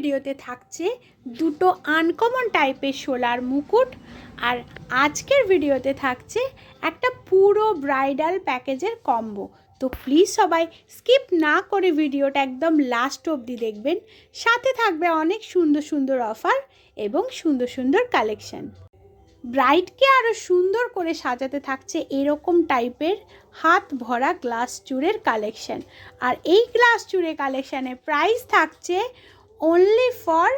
ভিডিওতে থাকছে দুটো আনকমন টাইপের শোলার মুকুট, আর আজকের ভিডিওতে থাকছে একটা পুরো ব্রাইডাল প্যাকেজের কম্বো। তো প্লিজ সবাই স্কিপ না করে ভিডিওটা একদম লাস্ট অবধি দেখবেন। সাথে থাকবে অনেক সুন্দর সুন্দর অফার এবং সুন্দর সুন্দর কালেকশন। ব্রাইডকে আরও সুন্দর করে সাজাতে থাকছে এরকম টাইপের হাত ভরা গ্লাস চূড়ের কালেকশন। আর এই গ্লাস চূড়ের কালেকশানের প্রাইস থাকছে অনলি ফর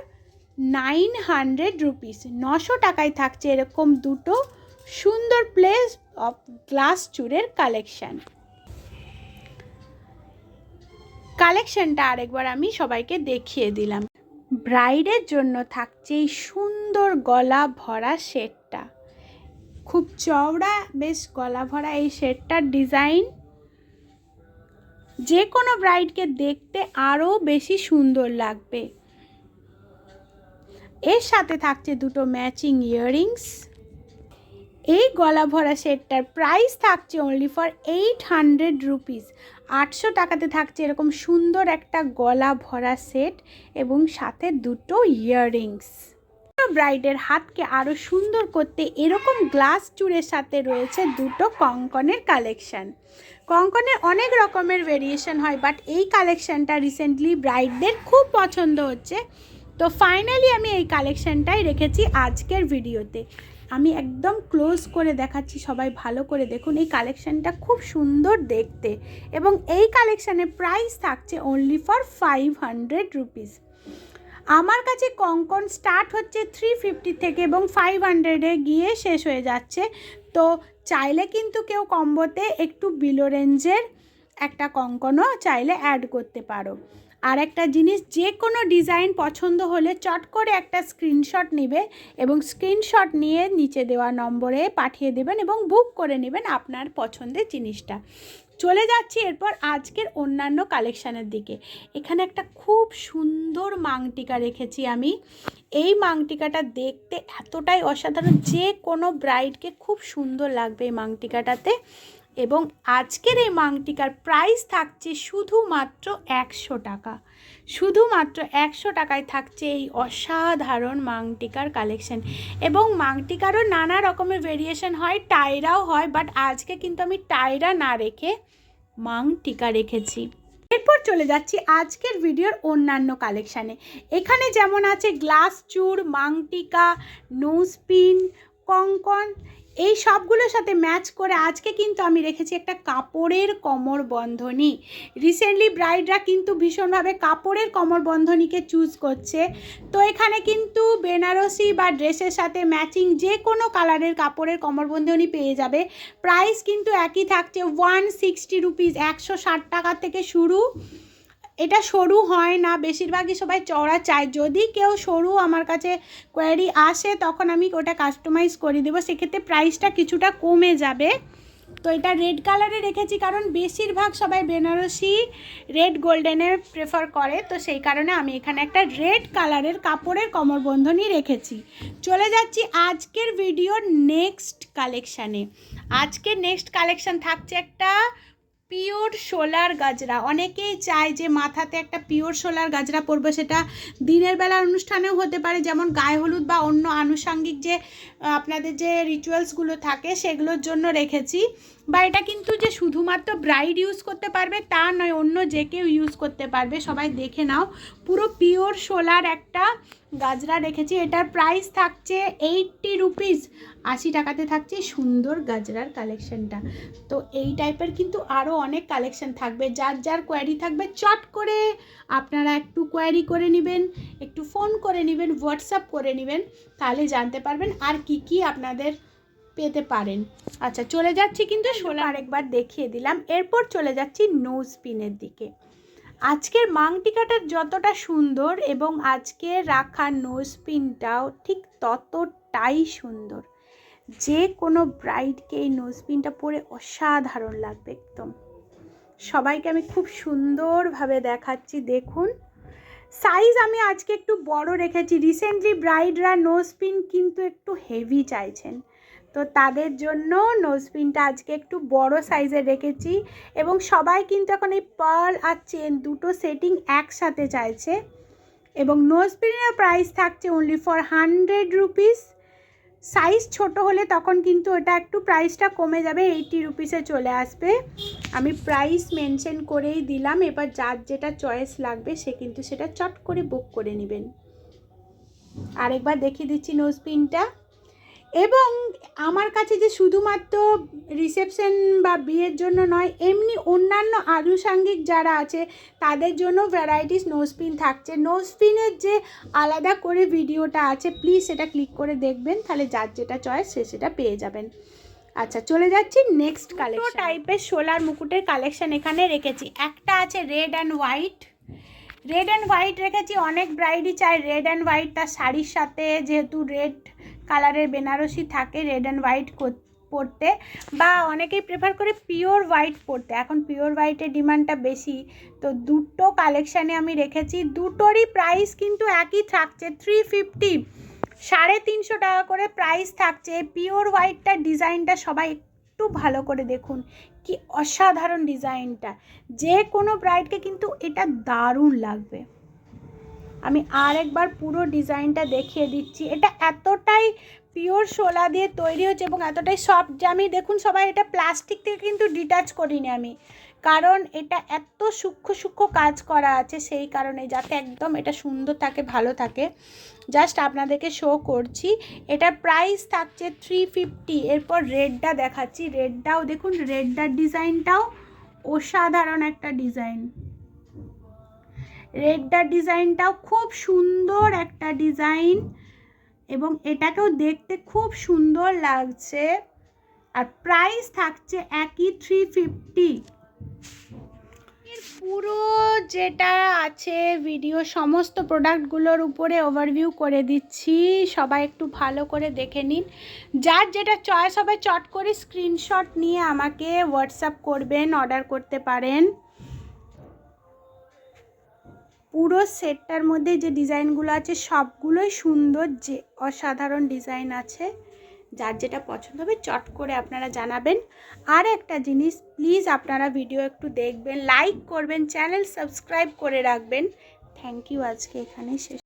900 রুপিস। 900 টাকায় থাকছে এরকম দুটো সুন্দর প্লেস অফ গ্লাস চূড়ের কালেকশনটা আরেকবার আমি সবাইকে দেখিয়ে দিলাম। ব্রাইডের জন্য থাকছে এই সুন্দর গলা ভরা সেটটা, খুব চওড়া বেশ গলা ভরা এই সেটটার ডিজাইন যে কোনো ব্রাইডকে দেখতে আরও বেশি সুন্দর লাগবে। এর সাথে থাকছে দুটো ম্যাচিং ইয়াররিংস। এই গলা ভরা সেটটার প্রাইস থাকছে অনলি ফর 800 রুপিস। 800 টাকাতে থাকছে এরকম সুন্দর একটা গলা ভরা সেট এবং সাথে দুটো ইয়াররিংস। ব্রাইডের হাতকে আরও সুন্দর করতে এরকম গ্লাস চূড়ের সাথে রয়েছে দুটো কঙ্কনের কালেকশান। কঙ্কনের অনেক রকমের ভেরিয়েশন হয়, বাট এই কালেকশানটা রিসেন্টলি ব্রাইডদের খুব পছন্দ হচ্ছে। তো ফাইনালি আমি এই কালেকশানটাই রেখেছি আজকের ভিডিওতে। আমি একদম ক্লোজ করে দেখাচ্ছি, সবাই ভালো করে দেখুন। এই কালেকশানটা খুব সুন্দর দেখতে এবং এই কালেকশানের প্রাইস থাকছে অনলি ফর 500 রুপিস। আমার কাছে কঙ্কন স্টার্ট হচ্ছে 350 থেকে এবং 500-এ গিয়ে শেষ হয়ে যাচ্ছে। তো চাইলে কিন্তু কেউ কম্বোতে একটু বিলো রেঞ্জের একটা কঙ্কনও চাইলে অ্যাড করতে পারো। আর একটা জিনিস, যে কোনো ডিজাইন পছন্দ হলে চট করে একটা স্ক্রিনশট নেবে এবং স্ক্রিনশট নিয়ে নিচে দেওয়া নম্বরে পাঠিয়ে দেবেন এবং বুক করে নেবেন আপনার পছন্দের জিনিসটা। চলে যাচ্ছি এরপর আজকের অন্যান্য কালেকশানের দিকে। এখানে একটা খুব সুন্দর মাংটিকা রেখেছি আমি। এই মাংটিকাটা দেখতে এতটাই অসাধারণ, যে কোনো ব্রাইডকে খুব সুন্দর লাগবে এই মাংটিকাটাতে। এবং আজকের এই মাংটিকার প্রাইস থাকছে শুধুমাত্র 100 টাকা। শুধুমাত্র 100 টাকায় থাকছে এই অসাধারণ মাংটিকার কালেকশন। এবং মাংটিকারও নানা রকমের ভেরিয়েশন হয়, টায়রাও হয়, বাট আজকে কিন্তু আমি টায়রা না রেখে মাংটিকা রেখেছি। এরপর চলে যাচ্ছি আজকের ভিডিওর অন্যান্য কালেকশানে। এখানে যেমন আছে গ্লাস চূড়, মাংটিকা, নোজপিন, কঙ্কন, এই সবগুলোর সাথে ম্যাচ করে আজকে কিন্তু আমি রেখেছি একটা কাপড়ের কোমর বন্ধনী। রিসেন্টলি ব্রাইডরা কিন্তু ভীষণভাবে কাপড়ের কোমর বন্ধনীকে চুজ করছে। তো এখানে কিন্তু বেনারসি বা ড্রেসের সাথে ম্যাচিং যে কোনো কালারের কাপড়ের কোমর বন্ধনী পেয়ে যাবে। প্রাইস কিন্তু একই থাকছে 160 রুপিস। 160 টাকা থেকে শুরু। এটা সরু হয় না, বেশিরভাগই সবাই চওড়া চায়। যদি কেউ সরু আমার কাছে কোয়ারি আসে তখন আমি ওটা কাস্টমাইজ করে দেবো, সেক্ষেত্রে প্রাইসটা কিছুটা কমে যাবে। তো এটা রেড কালারে রেখেছি কারণ বেশিরভাগ সবাই বেনারসি রেড গোল্ডেনে প্রেফার করে, তো সেই কারণে আমি এখানে একটা রেড কালারের কাপড়ের কোমরবন্ধনী রেখেছি। চলে যাচ্ছি আজকের ভিডিওর নেক্সট কালেকশানে। আজকের নেক্সট কালেকশান থাকছে একটা পিওর শোলার গাজরা। অনেকেই চায় যে মাথাতে একটা পিওর শোলার গাজরা পরবে, সেটা দিনের বেলার অনুষ্ঠানেও হতে পারে, যেমন গায়ে হলুদ বা অন্য আনুষঙ্গিক যে আপনাদের যে রিচুয়ালসগুলো থাকে সেগুলোর জন্য রেখেছি। বা এটা কিন্তু যে শুধুমাত্র ব্রাইড ইউজ করতে পারবে তা নয়, অন্য যে কেউ ইউজ করতে পারবে। সবাই দেখে নাও, পুরো পিওর শোলার একটা গাজরা রেখেছি। এটার প্রাইস থাকছে 80 রুপিস। 80 টাকাতে থাকছে সুন্দর গাজরার কালেকশনটা। তো এই টাইপের কিন্তু আরও অনেক কালেকশন থাকবে। যার যার কোয়ারি থাকবে চট করে আপনারা একটু কোয়ারি করে নেবেন, একটু ফোন করে নেবেন, হোয়াটসঅ্যাপ করে নেবেন, তাহলে জানতে পারবেন আর কি কি আপনাদের পেতে পারেন। আচ্ছা, চলে যাচ্ছি কিন্তু শোলা আরেকবার দেখিয়ে দিলাম। এরপর চলে যাচ্ছি নোজ পিনের দিকে। আজকের মাংটিকাটা যতটা সুন্দর এবং আজকে রাখা নোজ পিনটাও ঠিক ততটাই সুন্দর। যে কোনো ব্রাইডকে এই নোজ পিনটা পরে অসাধারণ লাগবে একদম। সবাইকে আমি খুব সুন্দরভাবে দেখাচ্ছি, দেখুন। সাইজ আমি আজকে একটু বড় রেখেছি। রিসেন্টলি ব্রাইডরা নোজ পিন কিন্তু একটু হেভি চাইছেন, তো তাদের জন্য নোজ পিনটা আজকে একটু বড় সাইজের রেখেছি। এবং সবাই কিন্তু এখন এই পার্ল আর চেন দুটো সেটিং একসাথে চাইছে। এবং নোজপিনের প্রাইস থাকছে অনলি ফর 100 রুপিস। সাইজ ছোট হলে তখন কিন্তু ওটা একটু প্রাইসটা কমে যাবে, 80 রুপিসে চলে আসবে। আমি প্রাইস মেনশন করেই দিলাম, এবার যার যেটা চয়েস লাগবে সে কিন্তু সেটা চট করে বুক করে নেবেন। আরেকবার দেখিয়ে দিচ্ছি নোজপিনটা। এবং আমার কাছে যে শুধুমাত্র রিসেপশন বা বিয়ের জন্য নয়, এমনি অন্যান্য আনুষঙ্গিক যারা আছে তাদের জন্য ভ্যারাইটিস নোজপিন থাকছে। নোজপিনের যে আলাদা করে ভিডিওটা আছে, প্লিজ সেটা ক্লিক করে দেখবেন, তাহলে যার যেটা চয়েস সে সেটা পেয়ে যাবেন। আচ্ছা, চলে যাচ্ছি নেক্সট কালেকশন। টাইপের শোলার মুকুটের কালেকশন এখানে রেখেছি। একটা আছে red and white. Red and white রেখেছি, অনেক ব্রাইডই চায় রেড অ্যান্ড হোয়াইট তার শাড়ির সাথে, যেহেতু রেড কালারের বেনারসি থাকে রেড অ্যান্ড হোয়াইট পরতে, বা অনেকেই প্রেফার করে পিওর হোয়াইট পরতে। এখন পিওর হোয়াইটের ডিমান্ডটা বেশি, তো দুটো কালেকশানে আমি রেখেছি। দুটোরই প্রাইস কিন্তু একই থাকছে 350, 350 টাকা করে প্রাইস থাকছে। পিওর হোয়াইটটার ডিজাইনটা সবাই একটু ভালো করে দেখুন, কি অসাধারণ ডিজাইনটা, যে কোনো ব্রাইডকে কিন্তু এটা দারুণ লাগবে। আমি আরেকবার পুরো ডিজাইনটা দেখিয়ে দিচ্ছি। এটা এতটাই পিওর শোলা দিয়ে তৈরি হচ্ছে এবং এতটাই সফট যে আমি দেখুন সবাই এটা প্লাস্টিক থেকে কিন্তু ডিটাচ করিনি আমি, কারণ এটা এত সূক্ষ্ম সূক্ষ্ম কাজ করা আছে, সেই কারণে যাতে একদম এটা সুন্দর থাকে, ভালো থাকে। জাস্ট আপনাদেরকে শো করছি। এটার প্রাইস থাকছে 350। এরপর রেডটা দেখাচ্ছি। রেডটাও দেখুন, রেডটার ডিজাইনটাও অসাধারণ একটা ডিজাইন। রেডটার ডিজাইনটাও খুব সুন্দর একটা ডিজাইন এবং এটাকেও দেখতে খুব সুন্দর লাগছে। আর প্রাইস থাকছে একই 350। পুরো যেটা আছে ভিডিও সমস্ত প্রোডাক্টগুলোর উপরে ওভারভিউ করে দিচ্ছি, সবাই একটু ভালো করে দেখে নিন। যার যেটা চয়েস হবে চট করে স্ক্রিনশট নিয়ে আমাকে হোয়াটসঅ্যাপ করবেন, অর্ডার করতে পারেন। পুরো সেটটার মধ্যে যে ডিজাইনগুলো আছে সবগুলোই সুন্দর, যে অসাধারণ ডিজাইন আছে। যার যেটা পছন্দ হবে চট করে আপনারা জানাবেন। আর একটা জিনিস, প্লিজ আপনারা ভিডিও একটু দেখবেন, লাইক করবেন, চ্যানেল সাবস্ক্রাইব করে রাখবেন। Thank you. আজকে এখানেই শেষ।